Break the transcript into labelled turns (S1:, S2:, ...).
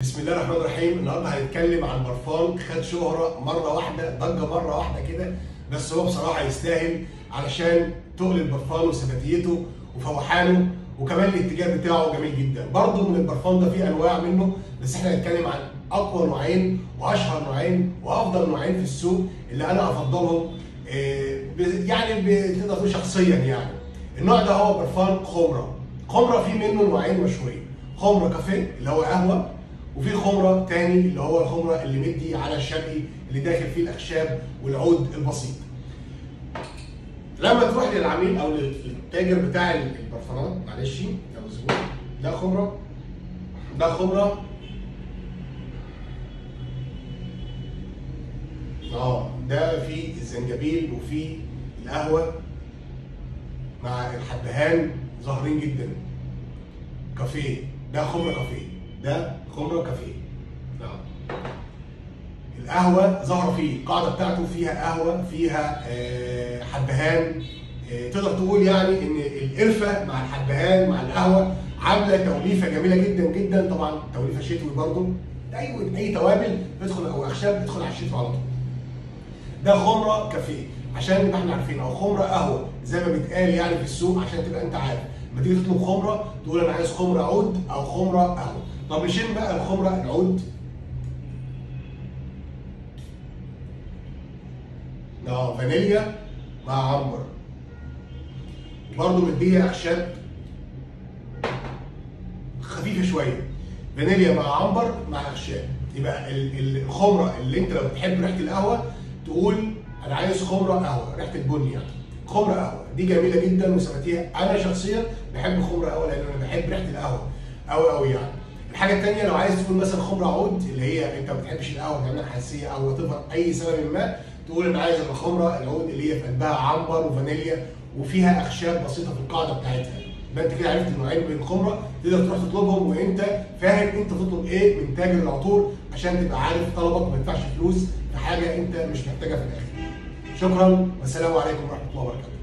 S1: بسم الله الرحمن الرحيم. النهارده هنتكلم عن برفان خد شهرة مرة واحدة، ضجة مرة واحدة كده، بس هو بصراحة يستاهل علشان تقل البرفان وثباتيته وفوحانه، وكمان الاتجاه بتاعه جميل جدا. برضه من البرفان ده في انواع منه، بس احنا هنتكلم عن اقوى نوعين واشهر نوعين وافضل نوعين في السوق اللي انا افضلهم، يعني بتقدر تقول شخصيا. يعني النوع ده هو برفان خمرة. خمرة في منه نوعين مشهورين، خمرة كافيه اللي هو قهوة، وفي خمره تاني اللي هو الخمره اللي مدي على الشرقي اللي داخل فيه الاخشاب والعود البسيط. لما تروح للعميل او للتاجر بتاع البرفانات، معلش او الزبون، ده خمره، ده خمره، ده فيه الزنجبيل وفيه القهوه مع الحبهان ظاهرين جدا. كافيه، ده خمره كافيه، ده خمره كافيه. القهوه ظاهره فيه، القاعده بتاعته فيها قهوه، فيها حبهان. تقدر تقول يعني ان القرفه مع الحبهان مع القهوه عامله توليفه جميله جدا جدا. طبعا توليفه شتوي برضه، اي توابل تدخل او اخشاب تدخل على الشتوي على طول. ده خمره كافيه عشان نبقى احنا عارفين، او خمره قهوه زي ما بيتقال يعني في السوق، عشان تبقى انت عارف لما تيجي تطلب خمره تقول انا عايز خمره عود او خمره قهوه. طب نشم بقى الخمره العود. فانيليا مع عنبر، برضه مديه اعشاب خفيفه شويه. فانيليا مع عنبر مع اعشاب. يبقى الخمره اللي انت لو بتحب ريحه القهوه تقول انا عايز خمره قهوه، ريحه البني يعني. خمره قهوه دي جميله جدا وثباتيها. انا شخصيا بحب خمره قهوه لان انا بحب ريحه القهوه قوي قوي يعني. الحاجه الثانيه لو عايز تقول مثلا خمره عود، اللي هي انت ما بتحبش القهوه تعملها حساسيه او تظهر اي سبب ما، تقول انا عايز الخمره العود اللي هي في قلبها عنبر وفانيليا وفيها اخشاب بسيطه في القاعده بتاعتها. يبقى انت كده عرفت النوعين من الخمره، تقدر تروح تطلبهم وانت فاهم انت تطلب ايه من تاجر العطور، عشان تبقى عارف طلبك وما تدفعش فلوس في حاجه انت مش محتاجها في الاخر. شكرا والسلام عليكم ورحمه الله وبركاته.